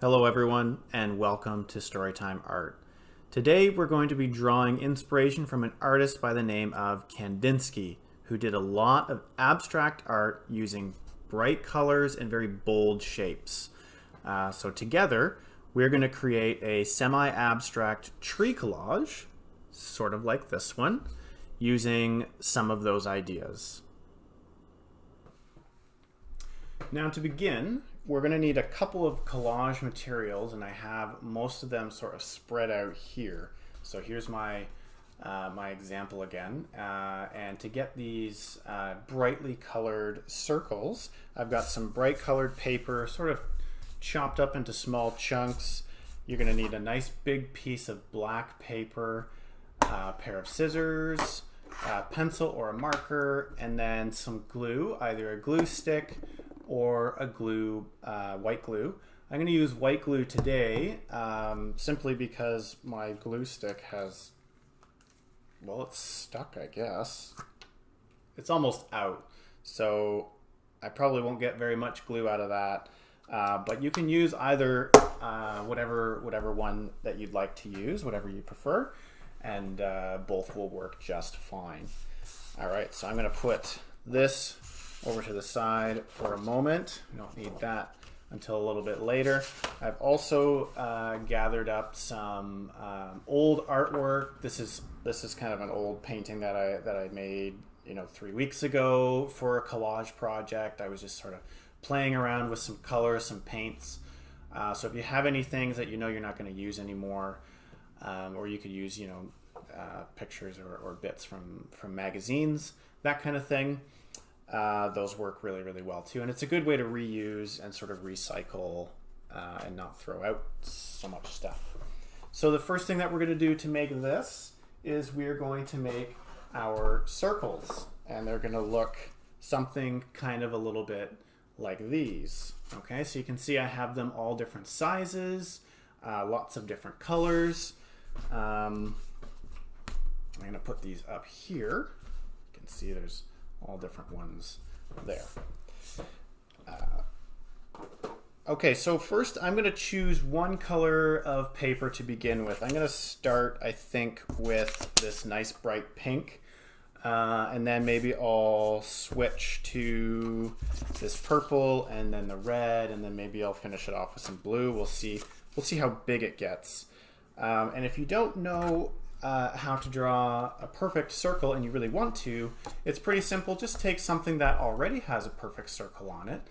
Hello everyone and welcome to Storytime Art. Today we're going to be drawing inspiration from an artist by the name of Kandinsky, who did a lot of abstract art using bright colors and very bold shapes. So together we're going to create a semi-abstract tree collage, sort of like this one, using some of those ideas. Now to begin, we're going to need a couple of collage materials, and I have most of them sort of spread out here. So here's my my example again. And to get these brightly colored circles, I've got some bright colored paper sort of chopped up into small chunks. You're going to need a nice big piece of black paper, a pair of scissors, a pencil or a marker, and then some glue, either a glue stick or a glue, white glue. I'm going to use white glue today simply because my glue stick has, well, it's stuck, I guess. It's almost out, so I probably won't get very much glue out of that. But you can use either whatever one that you'd like to use, whatever you prefer, and both will work just fine. All right, so I'm going to put this over to the side for a moment. We don't need that until a little bit later. I've also gathered up some old artwork. This is kind of an old painting that I made 3 weeks ago for a collage project. I was just sort of playing around with some colors, some paints. So if you have any things that you're not going to use anymore, or you could use pictures or bits from magazines, that kind of thing. Those work really, really well too. And it's a good way to reuse and sort of recycle and not throw out so much stuff. So the first thing that we're going to do to make this is we're going to make our circles. And they're going to look something kind of a little bit like these. Okay, so you can see I have them all different sizes, lots of different colors. I'm going to put these up here. You can see there's all different ones there. Okay, so first I'm going to choose one color of paper to begin with. I'm going to start, I think, with this nice bright pink, and then maybe I'll switch to this purple and then the red, and then maybe I'll finish it off with some blue. We'll see how big it gets. And if you don't know how to draw a perfect circle and you really want to, it's pretty simple. Just take something that already has a perfect circle on it.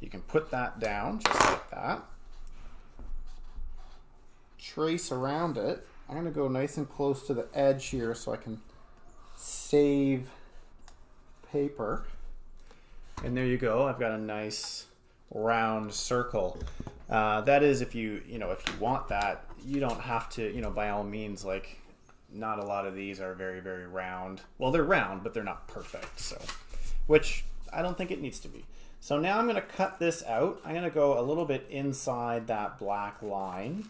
You can put that down just like that. Trace around it. I'm going to go nice and close to the edge here so I can save paper. And there you go. I've got a nice round circle. That is, if you want that, you don't have to, by all means, like, not a lot of these are very, very round. Well, they're round, but they're not perfect, so, which I don't think it needs to be. So now I'm going to cut this out. I'm going to go a little bit inside that black line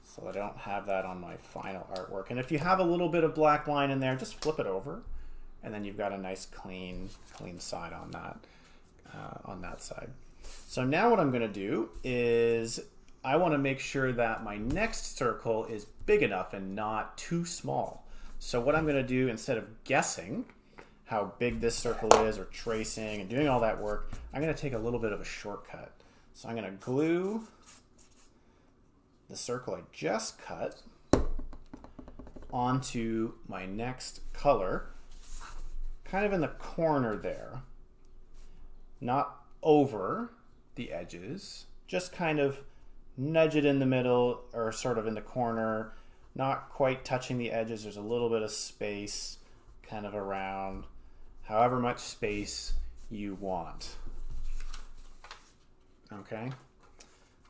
so I don't have that on my final artwork. And if you have a little bit of black line in there, just flip it over, and then you've got a nice clean side on that side. So now what I'm going to do is I want to make sure that my next circle is big enough and not too small. So what I'm going to do, instead of guessing how big this circle is or tracing and doing all that work, I'm going to take a little bit of a shortcut. So I'm going to glue the circle I just cut onto my next color, kind of in the corner there, not over the edges, just kind of nudge it in the middle or sort of in the corner, not quite touching the edges. There's a little bit of space kind of around, however much space you want. Okay.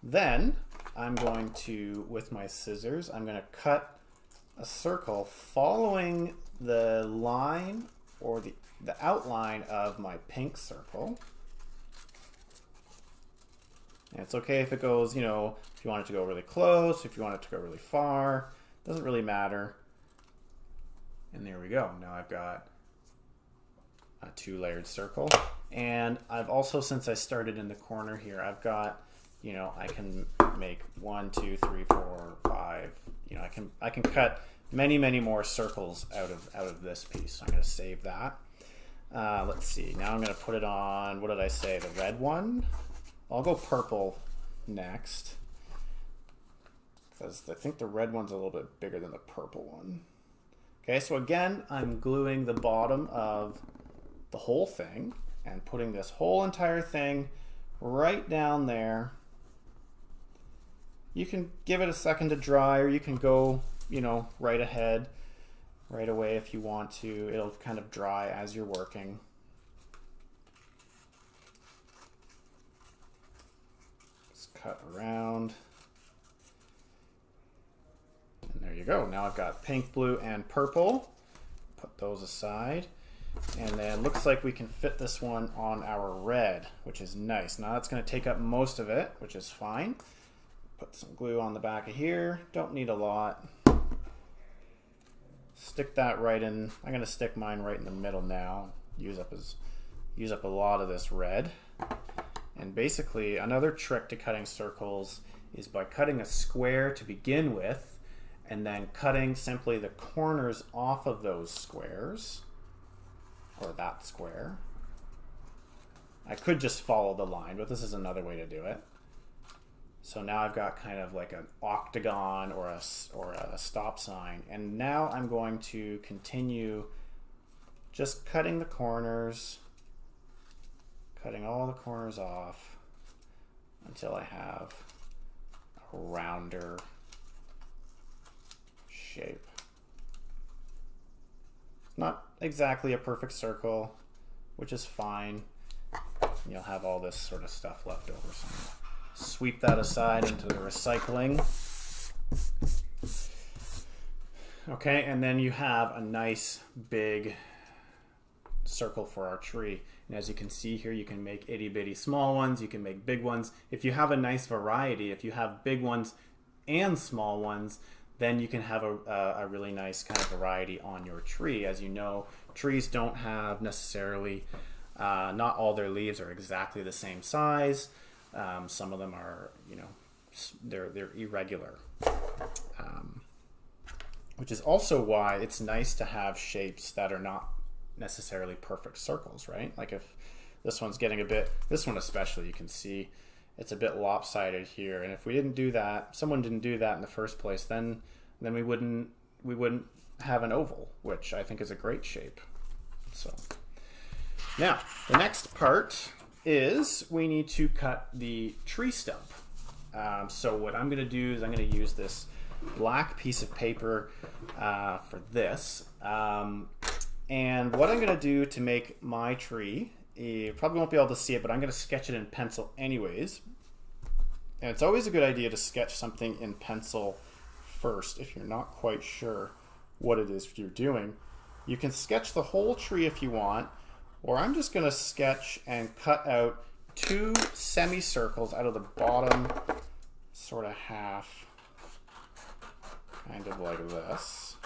Then I'm going to, with my scissors, I'm going to cut a circle following the line or the outline of my pink circle. And it's okay if it goes, if you want it to go really close, if you want it to go really far, doesn't really matter. And there we go. Now I've got a 2-layered circle. And I've also, since I started in the corner here, I've got, you know, I can make 1, 2, 3, 4, 5. You know, I can cut many more circles out of this piece. So I'm going to save that. Let's see. Now I'm going to put it on. What did I say? The red one. I'll go purple next, because I think the red one's a little bit bigger than the purple one. Okay, so again, I'm gluing the bottom of the whole thing and putting this whole entire thing right down there. You can give it a second to dry, or you can go, you know, right ahead, right away if you want to. It'll kind of dry as you're working. Just cut around. And there you go. Now I've got pink, blue, and purple. Put those aside. And then looks like we can fit this one on our red, which is nice. Now that's going to take up most of it, which is fine. Put some glue on the back of here. Don't need a lot. Stick that right in. I'm going to stick mine right in the middle now. Use up a lot of this red. And basically, another trick to cutting circles is by cutting a square to begin with, and then cutting simply the corners off of those squares, or that square. I could just follow the line, but this is another way to do it. So now I've got kind of like an octagon or a stop sign. And now I'm going to continue just cutting the corners, cutting all the corners off until I have a rounder shape. Not exactly a perfect circle, which is fine. You'll have all this sort of stuff left over. So sweep that aside into the recycling. Okay, and then you have a nice big circle for our tree. And as you can see here, you can make itty bitty small ones, you can make big ones. If you have a nice variety, if you have big ones and small ones, then you can have a really nice kind of variety on your tree. As you know, trees don't have necessarily, not all their leaves are exactly the same size. Some of them are, you know, they're irregular, which is also why it's nice to have shapes that are not necessarily perfect circles, right? Like if this one's getting a bit, this one especially, you can see it's a bit lopsided here, and if we didn't do that, someone didn't do that in the first place, then we wouldn't have an oval, which I think is a great shape. So now the next part is we need to cut the tree stump. So what I'm going to do is I'm going to use this black piece of paper for this. And what I'm going to do to make my tree, you probably won't be able to see it, but I'm going to sketch it in pencil anyways. And it's always a good idea to sketch something in pencil first if you're not quite sure what it is you're doing. You can sketch the whole tree if you want, or I'm just going to sketch and cut out 2 semicircles out of the bottom sort of half, kind of like this.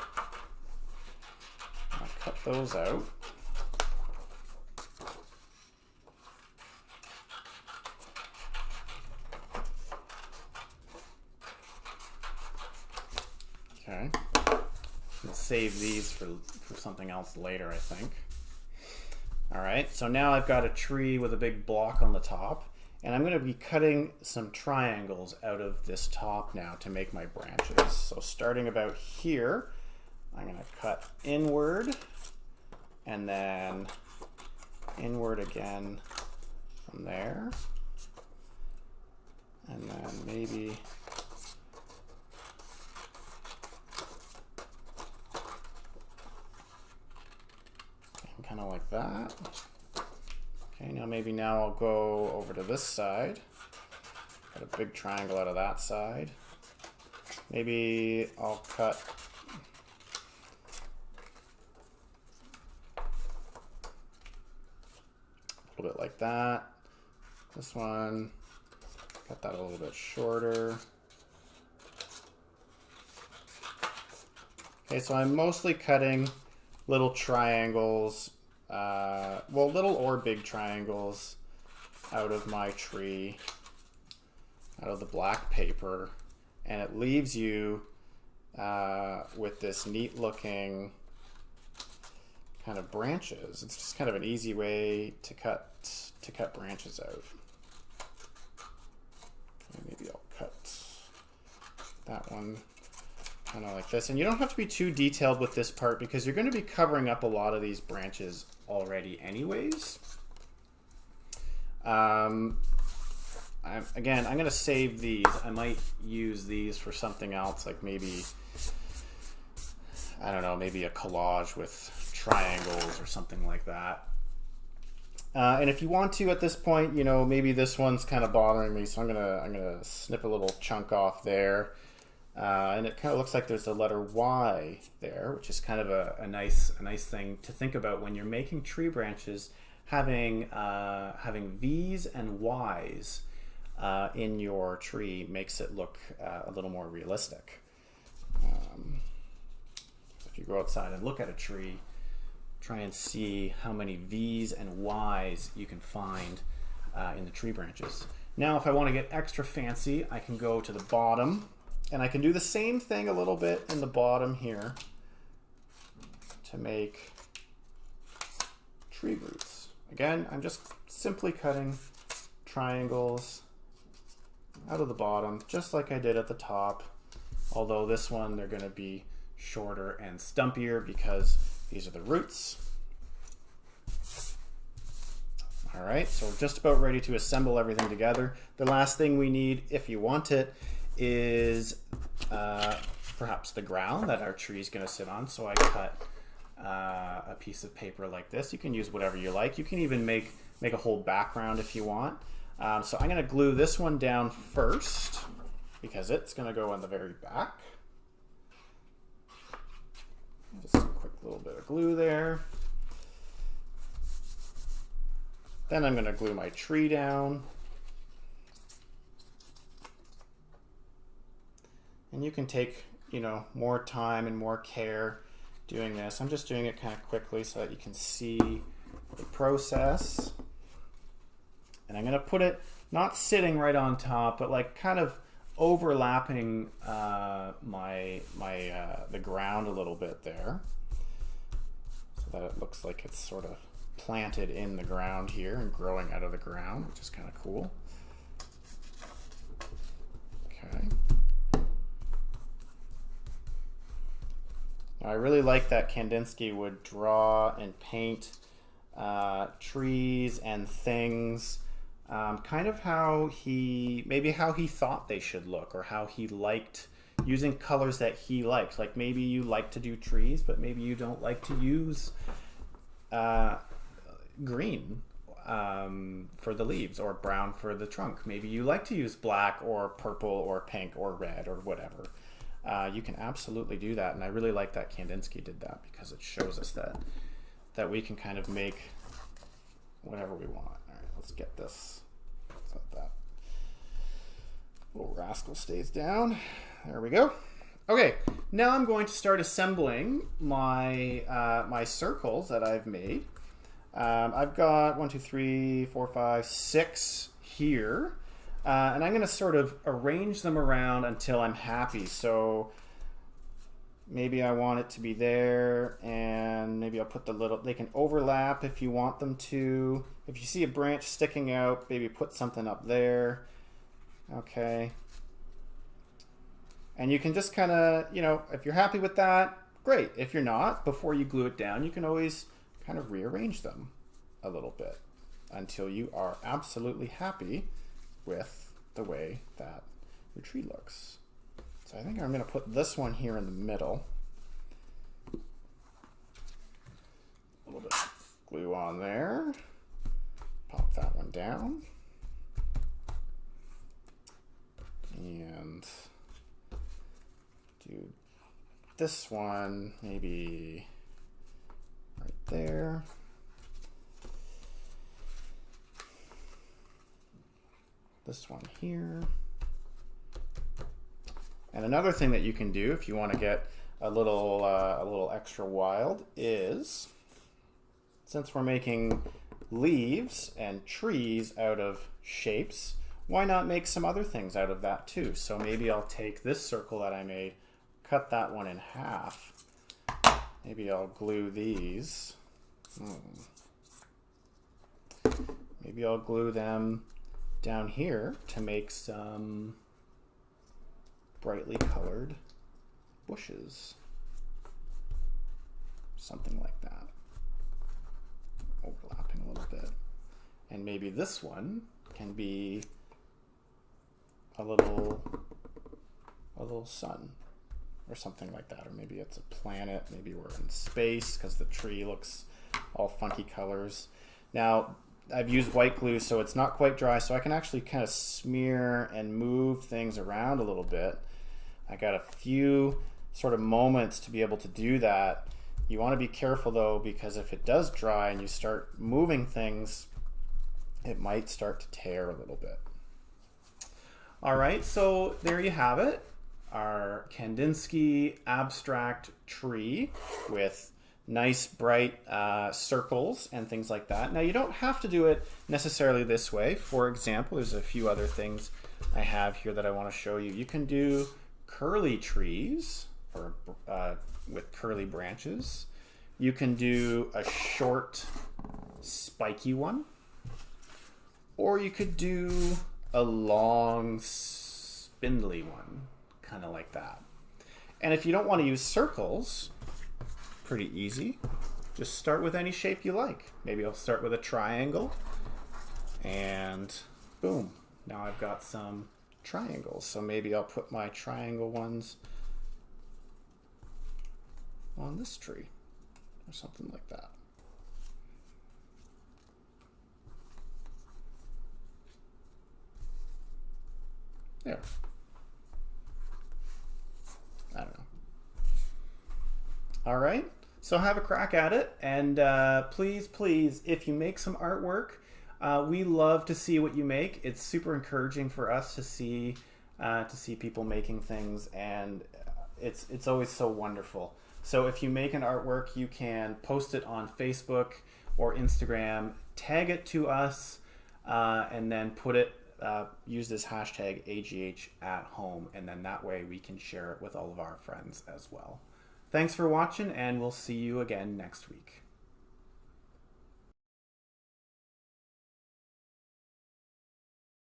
I'll cut those out. Okay. I'll save these for something else later, I think. All right, so now I've got a tree with a big block on the top, and I'm going to be cutting some triangles out of this top now to make my branches. So starting about here, I'm going to cut inward, and then inward again from there, and then maybe kind of like that. Okay, now I'll go over to this side. Cut a big triangle out of that side. Maybe I'll cut a little bit like that. This one, cut that a little bit shorter. Okay, so I'm mostly cutting little triangles well, little or big triangles out of my tree, out of the black paper, and it leaves you with this neat looking kind of branches. It's just kind of an easy way to cut branches out. Maybe I'll cut that one kind of like this. And you don't have to be too detailed with this part because you're going to be covering up a lot of these branches already anyways. Again, I'm going to save these. I might use these for something else, like maybe, I don't know, maybe a collage with triangles or something like that. And if you want to at this point, you know, maybe this one's kind of bothering me, so I'm gonna snip a little chunk off there. And it kind of looks like there's a letter Y there, which is kind of a nice thing to think about when you're making tree branches. Having V's and Y's in your tree makes it look a little more realistic. So if you go outside and look at a tree, try and see how many V's and Y's you can find in the tree branches. Now, if I want to get extra fancy, I can go to the bottom, and I can do the same thing a little bit in the bottom here to make tree roots. Again, I'm just simply cutting triangles out of the bottom, just like I did at the top. Although this one, they're going to be shorter and stumpier because these are the roots. All right, so we're just about ready to assemble everything together. The last thing we need, if you want it, is perhaps the ground that our tree is going to sit on. So I cut a piece of paper like this. You can use whatever you like. You can even make a whole background if you want. So I'm going to glue this one down first because it's going to go on the very back. Just a quick little bit of glue there. Then I'm going to glue my tree down. And you can take, you know, more time and more care doing this. I'm just doing it kind of quickly so that you can see the process. And I'm going to put it not sitting right on top, but like kind of overlapping the ground a little bit there, so that it looks like it's sort of planted in the ground here and growing out of the ground, which is kind of cool. Okay. Now, I really like that Kandinsky would draw and paint trees and things kind of how he thought they should look, or how he liked using colors that he liked. Like maybe you like to do trees, but maybe you don't like to use green for the leaves or brown for the trunk. Maybe you like to use black or purple or pink or red or whatever. You can absolutely do that, and I really like that Kandinsky did that because it shows us that we can kind of make whatever we want. All right, let's get this so that little rascal stays down. There we go. Okay, now I'm going to start assembling my my circles that I've made. I've got 1, 2, 3, 4, 5, 6 here. And I'm going to sort of arrange them around until I'm happy. So maybe I want it to be there, and maybe I'll put the little, they can overlap if you want them to. If you see a branch sticking out, maybe put something up there. Okay. And you can just kind of, you know, if you're happy with that, great. If you're not, before you glue it down, you can always kind of rearrange them a little bit until you are absolutely happy with the way that your tree looks. So I think I'm going to put this one here in the middle. A little bit of glue on there. Pop that one down. And do this one maybe right there. This one here. And another thing that you can do if you want to get a little extra wild is since we're making leaves and trees out of shapes, why not make some other things out of that too? So maybe I'll take this circle that I made, cut that one in half. Maybe I'll glue these. Maybe I'll glue them down here to make some brightly colored bushes. Something like that. Overlapping a little bit. And maybe this one can be a little sun or something like that. Or maybe it's a planet. Maybe we're in space because the tree looks all funky colors. Now, I've used white glue, so it's not quite dry, so I can actually kind of smear and move things around a little bit. I got a few sort of moments to be able to do that. You want to be careful though, because if it does dry and you start moving things, it might start to tear a little bit. All right, so there you have it. Our Kandinsky abstract tree with nice bright circles and things like that. Now you don't have to do it necessarily this way. For example, there's a few other things I have here that I want to show you. You can do curly trees or with curly branches. You can do a short spiky one, or you could do a long spindly one, kind of like that. And if you don't want to use circles, pretty easy. Just start with any shape you like. Maybe I'll start with a triangle, and boom, now I've got some triangles. So maybe I'll put my triangle ones on this tree or something like that. There. I don't know. All right, so have a crack at it, and please, if you make some artwork, we love to see what you make. It's super encouraging for us to see people making things, and it's always so wonderful. So if you make an artwork, you can post it on Facebook or Instagram, tag it to us, and then put it. Use this hashtag AGH@home, and then that way we can share it with all of our friends as well. Thanks for watching, and we'll see you again next week.